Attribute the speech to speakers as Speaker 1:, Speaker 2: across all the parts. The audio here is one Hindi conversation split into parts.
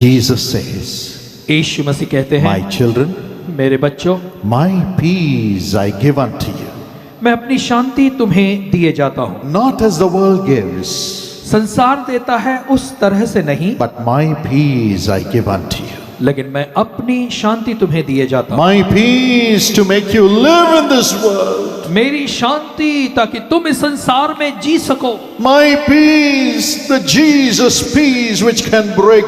Speaker 1: Jesus says,
Speaker 2: यीशु मसीह कहते हैं,
Speaker 1: my children,
Speaker 2: मेरे बच्चों,
Speaker 1: my peace I give unto you,
Speaker 2: मैं अपनी शांति तुम्हें दिए जाता हूँ।
Speaker 1: not as the world gives,
Speaker 2: संसार देता है उस तरह से नहीं,
Speaker 1: but my peace I give unto you.
Speaker 2: लेकिन मैं अपनी शांति तुम्हें दिए जाता हूँ।
Speaker 1: My peace to make you live in this world.
Speaker 2: मेरी शांति ताकि तुम इस संसार में जी सको।
Speaker 1: My peace, the Jesus peace which can break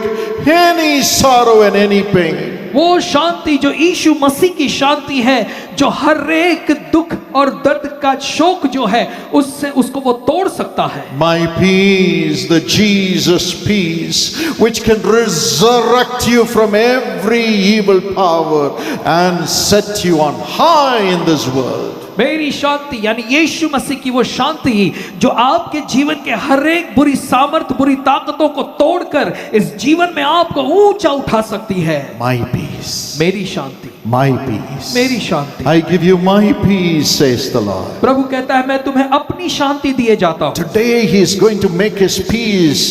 Speaker 1: any sorrow and any pain.
Speaker 2: वो शांति जो यीशु मसीह की शांति है, जो हर एक दुख और दर्द का शोक जो है उससे उसको वो तोड़ सकता है।
Speaker 1: My peace, the Jesus peace which can resurrect you from every evil power and set you on high in this world.
Speaker 2: मेरी शांति यानी यीशु मसीह की वो शांति जो आपके जीवन के हर एक बुरी सामर्थ, बुरी ताकतों को तोड़कर इस जीवन में आपको ऊंचा उठा सकती है।
Speaker 1: My peace,
Speaker 2: मेरी शांति,
Speaker 1: my peace.
Speaker 2: मेरी शांति।
Speaker 1: I give you my peace, says the Lord.
Speaker 2: प्रभु कहता है मैं तुम्हें अपनी शांति दिए जाता हूँ।
Speaker 1: Today he is going to make his peace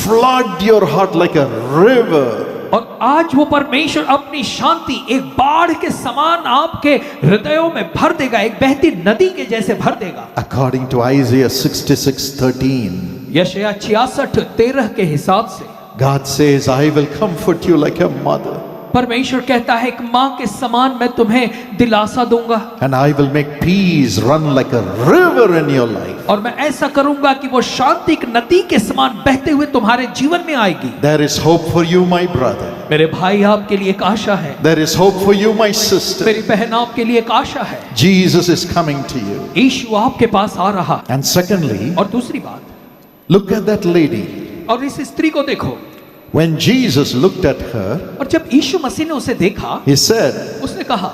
Speaker 1: flood your heart like a river.
Speaker 2: और आज वो परमेश्वर अपनी शांति एक बाढ़ के समान आपके हृदयों में भर देगा, एक बहती नदी के जैसे भर देगा।
Speaker 1: According to Isaiah 66:13,
Speaker 2: यशायाह 66:13 के हिसाब से
Speaker 1: God says, I will comfort you like a mother,
Speaker 2: परमेश्वर कहता है एक माँ के समान मैं तुम्हें दिलासा दूंगा
Speaker 1: and I will make peace run like a river in your life.
Speaker 2: और मैं ऐसा करूंगा कि वो शांति एक नदी के समान बहते हुए तुम्हारे जीवन में आएगी।
Speaker 1: There is hope for you, my brother.
Speaker 2: मेरे भाई आपके लिए एक आशा है,
Speaker 1: There is hope for you, my sister.
Speaker 2: मेरी बहन आपके लिए एक आशा है।
Speaker 1: Jesus is coming to you.
Speaker 2: यीशु आपके पास आ रहा।
Speaker 1: And secondly,
Speaker 2: और दूसरी बात,
Speaker 1: look at that lady.
Speaker 2: और इस स्त्री को देखो।
Speaker 1: When Jesus looked at her,
Speaker 2: और जब यीशु मसीह ने उसे देखा,
Speaker 1: he said,
Speaker 2: उसने कहा,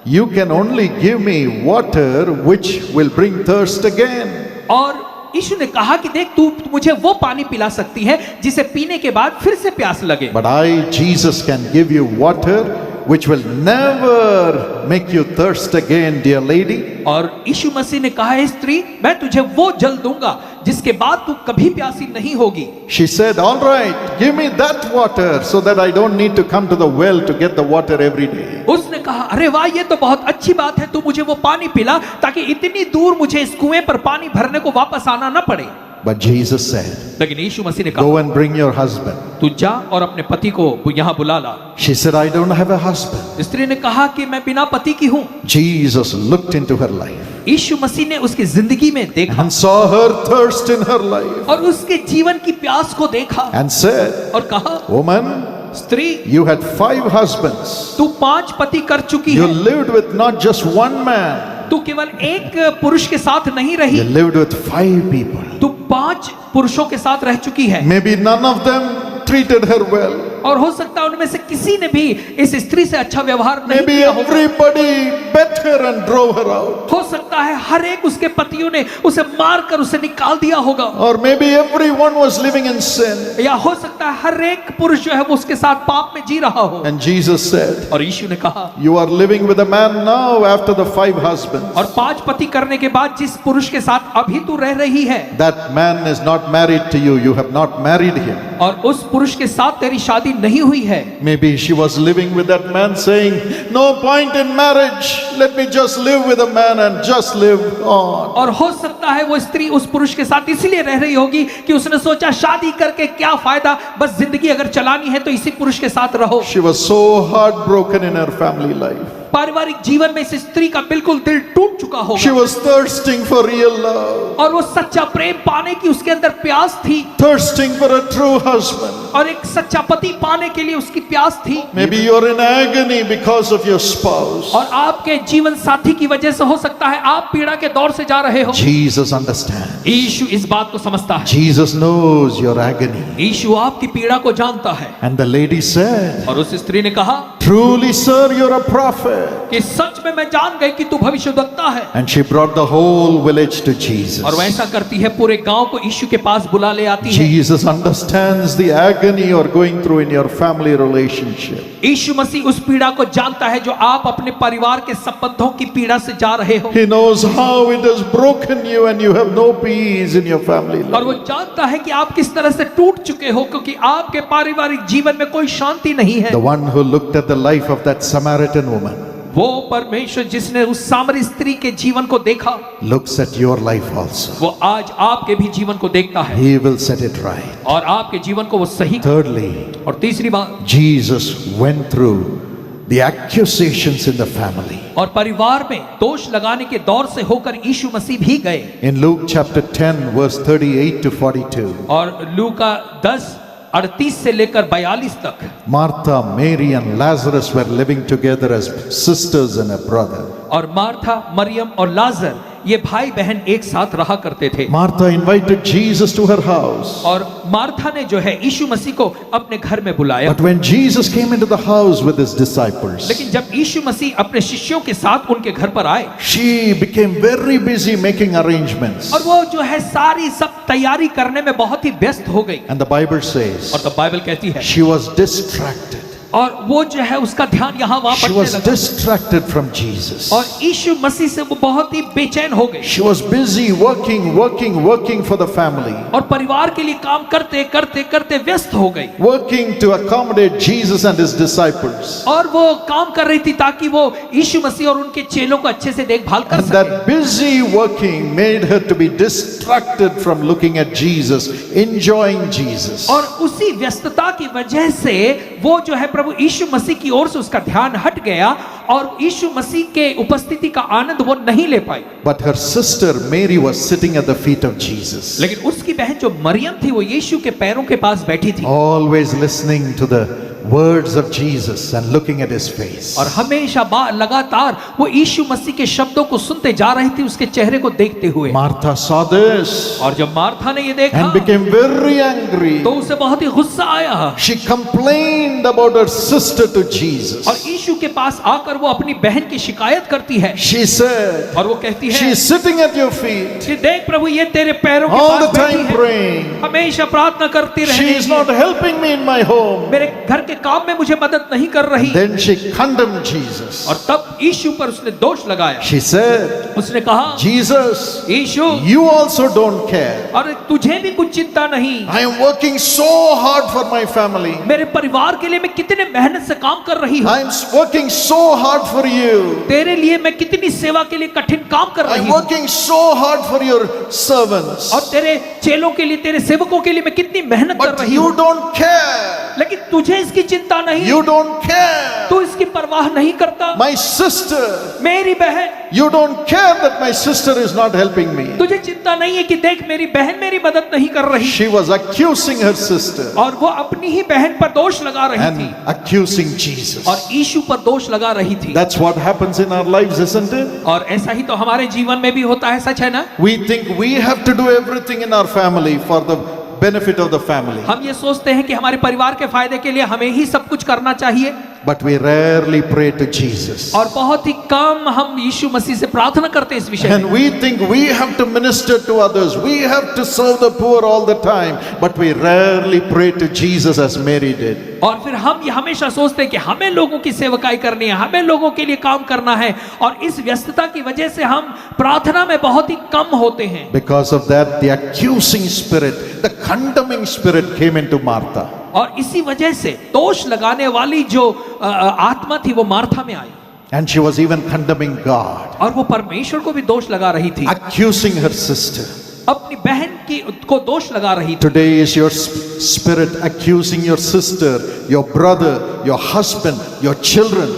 Speaker 1: you can only give me water which will bring thirst again.
Speaker 2: और यीशु ने कहा कि देख तू मुझे वो पानी पिला सकती है जिसे पीने के बाद फिर से प्यास लगे।
Speaker 1: But I, Jesus, can give you water which will never make you thirst again, dear lady.
Speaker 2: और यीशु मसीह ने कहा है स्त्री, मैं तुझे वो जल दूंगा जिसके बाद तू कभी प्यासी नहीं होगी।
Speaker 1: She said, all right, give me that water so that I don't need to come to the well to get the water every day.
Speaker 2: उसने कहा, अरे वाह, ये तो बहुत अच्छी बात है, तू मुझे वो पानी पिला ताकि इतनी दूर मुझे इस कुएं पर पानी भरने को वापस आना ना पड़े।
Speaker 1: But Jesus said,
Speaker 2: लेकिन यीशु मसीह ने
Speaker 1: go
Speaker 2: कहा,
Speaker 1: and bring your husband.
Speaker 2: तू जा और अपने पति को यहाँ बुला ला।
Speaker 1: She said, I don't have a husband.
Speaker 2: स्त्री ने कहा कि मैं बिना पति की हूँ।
Speaker 1: Jesus looked into her life
Speaker 2: यीशु मसीह ने उसकी जिंदगी में देखा
Speaker 1: and saw her thirst in her life
Speaker 2: और उसके जीवन की प्यास को देखा
Speaker 1: and said,
Speaker 2: और कहा,
Speaker 1: woman,
Speaker 2: स्त्री,
Speaker 1: you had 5 husbands.
Speaker 2: तू 5 पति कर चुकी
Speaker 1: You
Speaker 2: है।
Speaker 1: lived with not just one man.
Speaker 2: तू केवल एक पुरुष के साथ नहीं रही,
Speaker 1: You lived with 5 people.
Speaker 2: तू 5 पुरुषों के साथ रह चुकी है।
Speaker 1: Maybe none of them treated her well.
Speaker 2: और हो सकता है उनमें से किसी ने भी इस स्त्री से अच्छा व्यवहार नहीं
Speaker 1: Maybe
Speaker 2: किया होगा।
Speaker 1: everybody bet her and drove her out.
Speaker 2: हो सकता है हर एक उसके पतियों ने उसे मारकर उसे निकाल दिया होगा।
Speaker 1: Or maybe everyone was living in sin.
Speaker 2: या हो सकता है हर एक पुरुष जो है वो उसके साथ पाप में जी रहा हो।
Speaker 1: And Jesus said,
Speaker 2: और यीशु ने कहा,
Speaker 1: you are living with a man now after the 5 husbands.
Speaker 2: और 5 पति करने के बाद जिस पुरुष के साथ अभी तू रह रही है,
Speaker 1: That man is not married to you. You have not married him.
Speaker 2: और उस पुरुष के साथ तेरी शादी नहीं हुई है।
Speaker 1: Maybe she was living with that man saying, no point in marriage. Let me just live with a man and just live on.
Speaker 2: और हो सकता है वो स्त्री उस पुरुष के साथ इसलिए रह रही होगी कि उसने सोचा शादी करके क्या फायदा, बस जिंदगी अगर चलानी है तो इसी पुरुष के साथ रहो।
Speaker 1: She was so heartbroken in her family life.
Speaker 2: पारिवारिक जीवन में इस स्त्री का बिल्कुल दिल टूट चुका
Speaker 1: She
Speaker 2: होगा
Speaker 1: was thirsting for real love,
Speaker 2: और वो सच्चा प्रेम पाने की उसके अंदर प्यास थी
Speaker 1: thirsting for a true husband.
Speaker 2: और एक सच्चा पति पाने के लिए उसकी प्यास थी।
Speaker 1: Maybe you're in agony because of your spouse.
Speaker 2: और आपके जीवन साथी की वजह से हो सकता है आप पीड़ा के दौर से जा रहे हो।
Speaker 1: Jesus understands.
Speaker 2: यीशु इस बात को समझता है।
Speaker 1: Jesus knows your agony.
Speaker 2: यीशु आपकी पीड़ा को जानता है।
Speaker 1: And the lady said,
Speaker 2: और उस स्त्री ने कहा,
Speaker 1: Truly, sir, you're a prophet.
Speaker 2: कि सच में मैं जान गई कि तू भविष्यद्वक्ता है।
Speaker 1: And she brought the whole village to Jesus.
Speaker 2: और वैसा करती है, पूरे गांव को यीशु के पास बुला ले आती है।
Speaker 1: Jesus understands the agony you're going through in your family relationship.
Speaker 2: यीशु मसीह उस पीड़ा को जानता है जो आप अपने परिवार के संबंधों की पीड़ा से जा रहे हो।
Speaker 1: He knows how it has broken you and you have no peace in your family
Speaker 2: और वो
Speaker 1: life.
Speaker 2: जानता है कि आप किस तरह से टूट चुके हो, क्योंकि आपके पारिवारिक जीवन में कोई शांति नहीं है।
Speaker 1: The one who looked at the life of that Samaritan woman
Speaker 2: वो परमेश्वर जिसने उस सामरी स्त्री के जीवन को देखा,
Speaker 1: looks at your life also.
Speaker 2: वो आज आपके भी जीवन को देखता है
Speaker 1: He will set it right.
Speaker 2: और आपके जीवन को वो सही।
Speaker 1: Thirdly,
Speaker 2: और तीसरी बात,
Speaker 1: Jesus went through the accusations in the family.
Speaker 2: और परिवार में दोष लगाने के दौर से होकर यीशु मसीह भी गए।
Speaker 1: In Luke chapter 10 verse 38 to 42,
Speaker 2: और लूका 10:38 से लेकर 42 तक,
Speaker 1: Martha, Mary and Lazarus were living together as sisters and a brother.
Speaker 2: और मार्था, मरियम और लाजर ये भाई बहन एक साथ रहा करते थे।
Speaker 1: Martha invited Jesus to her house.
Speaker 2: और मार्था ने जो है यीशु मसीह को अपने घर में बुलाया।
Speaker 1: But when Jesus came into the house with his disciples,
Speaker 2: लेकिन जब यीशु मसीह अपने शिष्यों के साथ उनके घर पर आए,
Speaker 1: she became very busy making arrangements.
Speaker 2: और वो जो है सारी सब तैयारी करने में बहुत ही व्यस्त हो गई।
Speaker 1: And the Bible says
Speaker 2: और तब बाइबल कहती है,
Speaker 1: she was distracted.
Speaker 2: और वो जो है उसका ध्यान यहाँ वहां
Speaker 1: She
Speaker 2: बढ़ने
Speaker 1: was
Speaker 2: लगा,
Speaker 1: distracted from Jesus.
Speaker 2: और यीशु मसीह से वो बहुत ही बेचैन हो गई।
Speaker 1: She was busy working for the family.
Speaker 2: और परिवार के लिए काम करते करते करते व्यस्त हो गई।
Speaker 1: Working to accommodate Jesus and his disciples.
Speaker 2: और वो काम कर रही थी ताकि वो यीशु मसीह और उनके चेलों को अच्छे से देखभाल कर
Speaker 1: And
Speaker 2: सके।
Speaker 1: that busy working made her to be distracted from looking at Jesus, enjoying Jesus.
Speaker 2: और उसी व्यस्तता की वजह से वो जो है प्रभु यीशु मसीह की ओर से उसका ध्यान हट गया और यीशु मसीह के उपस्थिति का आनंद वो नहीं ले पाई।
Speaker 1: But her sister Mary was sitting at the feet of Jesus,
Speaker 2: लेकिन उसकी बहन जो मरियम थी वो यीशु के पैरों के पास बैठी थी
Speaker 1: always listening to the words of Jesus and looking at his face.
Speaker 2: और हमेशा लगातार वो यीशु मसीह के शब्दों को सुनते जा रही थी, उसके चेहरे को देखते हुए।
Speaker 1: Martha saw this
Speaker 2: और जब मार्था ने ये देखा
Speaker 1: and became very angry.
Speaker 2: तो उसे बहुत ही गुस्सा आया
Speaker 1: She complained about her sister to Jesus.
Speaker 2: और यीशु के पास आकर वो अपनी बहन की शिकायत करती है।
Speaker 1: She said,
Speaker 2: और वो कहती है
Speaker 1: she is sitting at your feet
Speaker 2: कि देख प्रभु ये तेरे पैरों के
Speaker 1: all the
Speaker 2: पास बैठी
Speaker 1: time
Speaker 2: है,
Speaker 1: praying.
Speaker 2: हमेशा प्रार्थना करती
Speaker 1: She is
Speaker 2: रहती
Speaker 1: not
Speaker 2: है,
Speaker 1: helping me in my home.
Speaker 2: मेरे घर के काम में मुझे मदद नहीं कर रही।
Speaker 1: Then she condemned Jesus.
Speaker 2: और तब यीशु पर उसने दोष लगाया।
Speaker 1: She said,
Speaker 2: उसने कहा
Speaker 1: Jesus,
Speaker 2: Yeshu
Speaker 1: you also don't care.
Speaker 2: अरे तुझे भी कुछ चिंता नहीं,
Speaker 1: I am working so hard for my family.
Speaker 2: मेरे परिवार के लिए मैं कितने मेहनत से काम कर रही हूँ,
Speaker 1: I am working so hard for you.
Speaker 2: तेरे लिए मैं कितनी सेवा के लिए कठिन काम कर
Speaker 1: I
Speaker 2: रही
Speaker 1: am
Speaker 2: हूँ,
Speaker 1: working so hard for your servants.
Speaker 2: और तेरे चेलों के लिए, तेरे सेवकों के लिए मैं कितनी मेहनत कर
Speaker 1: But
Speaker 2: रही
Speaker 1: you
Speaker 2: हूँ,
Speaker 1: don't care.
Speaker 2: लेकिन तुझे इसकी चिंता नहीं,
Speaker 1: You don't care.
Speaker 2: तू इसकी परवाह नहीं करता।
Speaker 1: My sister,
Speaker 2: मेरी बहन,
Speaker 1: you don't care that my sister is not helping me.
Speaker 2: तुझे चिंता नहीं है कि देख मेरी बहन मेरी मदद नहीं कर रही।
Speaker 1: She was accusing her sister
Speaker 2: और वो अपनी ही बहन पर दोष लगा रही
Speaker 1: and
Speaker 2: थी
Speaker 1: accusing Jesus.
Speaker 2: और यीशु पर दोष लगा रही थी।
Speaker 1: That's what happens in our lives, isn't it?
Speaker 2: और ऐसा ही तो हमारे जीवन में भी होता है, सच है ना?
Speaker 1: We think we have to do everything in our family for the benefit of the family.
Speaker 2: हम ये सोचते हैं कि हमारे परिवार के फायदे के लिए हमें ही सब कुछ करना चाहिए,
Speaker 1: But we rarely pray to Jesus.
Speaker 2: और बहुत ही कम हम यीशु मसीह से प्रार्थना करते हैं इस विषय में।
Speaker 1: And we think we have to minister to others. We have to serve the poor all the time. But we rarely pray to Jesus as Mary did.
Speaker 2: और फिर हम ये हमेशा सोचते हैं कि हमें लोगों की सेवकाई करनी है, हमें लोगों के लिए काम करना है, और इस व्यस्तता की वजह से हम प्रार्थना में बहुत ही कम होते हैं।
Speaker 1: Because of that, the accusing spirit, the condemning spirit came into Martha.
Speaker 2: और इसी वजह से दोष लगाने वाली जो आत्मा थी वो मार्था में आई,
Speaker 1: And she was even condemning God,
Speaker 2: और वो परमेश्वर को भी दोष लगा रही थी,
Speaker 1: accusing her sister.
Speaker 2: अपनी बहन की को दोष लगा रही थी।
Speaker 1: Today is your spirit accusing your sister, your brother, your husband, your children.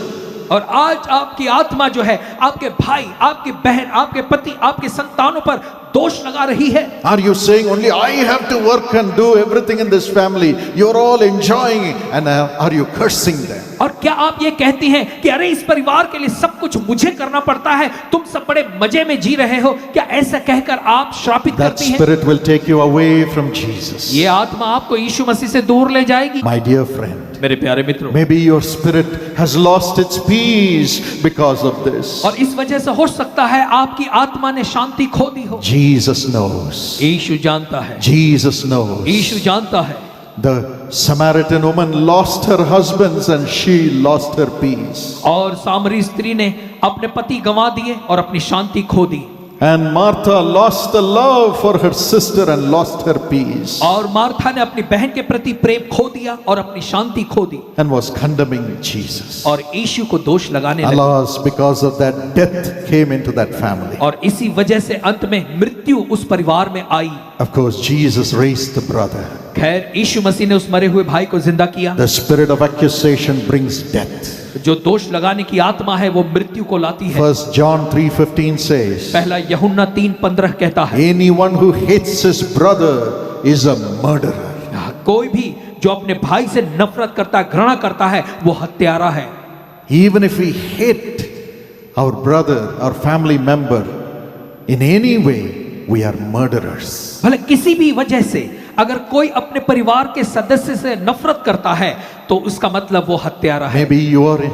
Speaker 2: और आज आपकी आत्मा जो है आपके भाई, आपकी बहन, आपके पति, आपके संतानों पर दोष लगा रही है?
Speaker 1: Are you saying only I have to work and do everything in this family? You're all enjoying, and are you cursing them?
Speaker 2: और क्या आप ये कहती हैं कि अरे इस परिवार के लिए सब कुछ मुझे करना पड़ता है, तुम सब बड़े मजे में जी रहे हो? क्या ऐसा कहकर आप श्रापित
Speaker 1: That
Speaker 2: करती हैं?
Speaker 1: spirit will take you away from Jesus.
Speaker 2: ये आत्मा आपको यीशु मसीह से दूर ले जाएगी।
Speaker 1: My dear friend,
Speaker 2: मेरे प्यारे मित्रों,
Speaker 1: maybe your spirit has lost its peace because of this.
Speaker 2: और इस वजह से हो सकता है आपकी आत्मा ने शांति खो दी हो।
Speaker 1: Jesus knows.
Speaker 2: यीशु जानता है,
Speaker 1: Jesus knows.
Speaker 2: यीशु जानता है।
Speaker 1: The Samaritan woman lost her husbands and she lost her peace.
Speaker 2: और सामरी स्त्री ने अपने पति गंवा दिए और अपनी शांति खो दी।
Speaker 1: And Martha lost the love for her sister and lost her peace.
Speaker 2: और मार्था ने अपनी बहन के प्रति प्रेम खो दिया और अपनी शांति खो दी
Speaker 1: And was condemning Jesus.
Speaker 2: और यीशु को दोष लगाने लगी।
Speaker 1: Alas, because of that, death came into that family.
Speaker 2: और इसी वजह से अंत में मृत्यु उस परिवार में आई।
Speaker 1: Of course, Jesus raised the brother.
Speaker 2: खैर यीशु मसीह ने उस मरे हुए भाई को जिंदा किया।
Speaker 1: The spirit of accusation brings death.
Speaker 2: जो दोष लगाने की आत्मा है वो मृत्यु को लाती है।
Speaker 1: 1 John 3:15 says,
Speaker 2: पहला यूहन्ना 3:15 कहता है,
Speaker 1: anyone who hates his brother is a murderer.
Speaker 2: कोई भी जो अपने भाई से नफरत करता है, घृणा करता है, वो हत्यारा है।
Speaker 1: Even if we hate our brother or family member in any way, we are murderers.
Speaker 2: भले किसी भी वजह से अगर कोई अपने परिवार के सदस्य से नफरत करता है तो उसका मतलब वो हत्यारा है।
Speaker 1: Maybe you are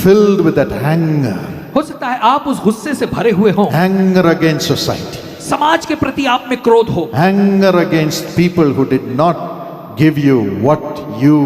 Speaker 1: filled with that anger,
Speaker 2: हो सकता है आप उस गुस्से से भरे हुए हो,
Speaker 1: anger against society,
Speaker 2: समाज के प्रति आप में क्रोध हो,
Speaker 1: anger against people who did not give you what you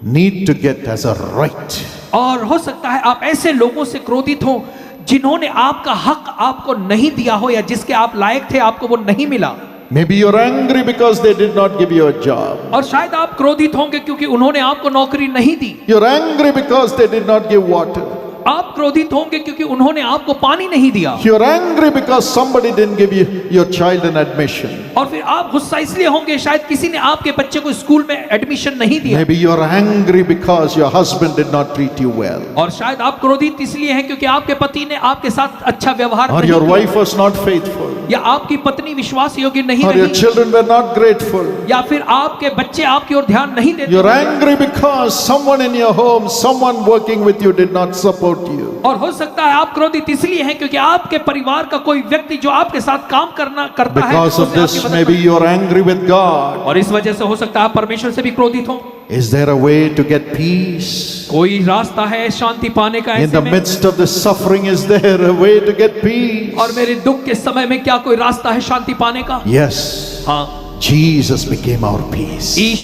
Speaker 1: need to get as a right.
Speaker 2: और हो सकता है आप ऐसे लोगों से क्रोधित हो जिन्होंने आपका हक आपको नहीं दिया हो या जिसके आप लायक थे आपको वो नहीं मिला।
Speaker 1: Maybe you're angry because they did not give you a job.
Speaker 2: और शायद आप क्रोधित होंगे क्योंकि उन्होंने आपको नौकरी नहीं दी।
Speaker 1: You're angry because they did not give water.
Speaker 2: आप क्रोधित होंगे क्योंकि उन्होंने आपको पानी नहीं दिया।
Speaker 1: You're angry because somebody didn't give you your child an admission.
Speaker 2: और फिर आप गुस्सा इसलिए होंगे शायद किसी ने आपके बच्चे को स्कूल में एडमिशन नहीं दिया।
Speaker 1: Maybe you're angry because your husband did not treat you well.
Speaker 2: और शायद आप क्रोधित इसलिए हैं क्योंकि आपके पति ने आपके साथ अच्छा व्यवहार
Speaker 1: Or
Speaker 2: नहीं
Speaker 1: your
Speaker 2: किया।
Speaker 1: wife was not faithful.
Speaker 2: या आपकी पत्नी विश्वास योग्य नहीं
Speaker 1: Or your
Speaker 2: रही।
Speaker 1: children were not grateful.
Speaker 2: या फिर आपके बच्चे आपकी ओर ध्यान नहीं देते।
Speaker 1: You're angry because someone in your home, someone working with you did not support you.
Speaker 2: और हो सकता है आप क्रोधित इसलिए हैं क्योंकि आपके परिवार का कोई व्यक्ति जो आपके साथ काम करता है
Speaker 1: Because of
Speaker 2: उसने आपकी
Speaker 1: this,
Speaker 2: मदद
Speaker 1: maybe you're angry with God.
Speaker 2: और इस वजह से हो सकता है आप परमेश्वर से भी क्रोधित हो।
Speaker 1: Is there a way to get peace?
Speaker 2: कोई रास्ता है शांति पाने का
Speaker 1: In
Speaker 2: ऐसे
Speaker 1: the
Speaker 2: में?
Speaker 1: midst of this suffering, is there a way to get peace?
Speaker 2: और मेरे दुख के समय में क्या कोई रास्ता है शांति पाने का?
Speaker 1: Yes,
Speaker 2: हाँ,
Speaker 1: Jesus became our peace.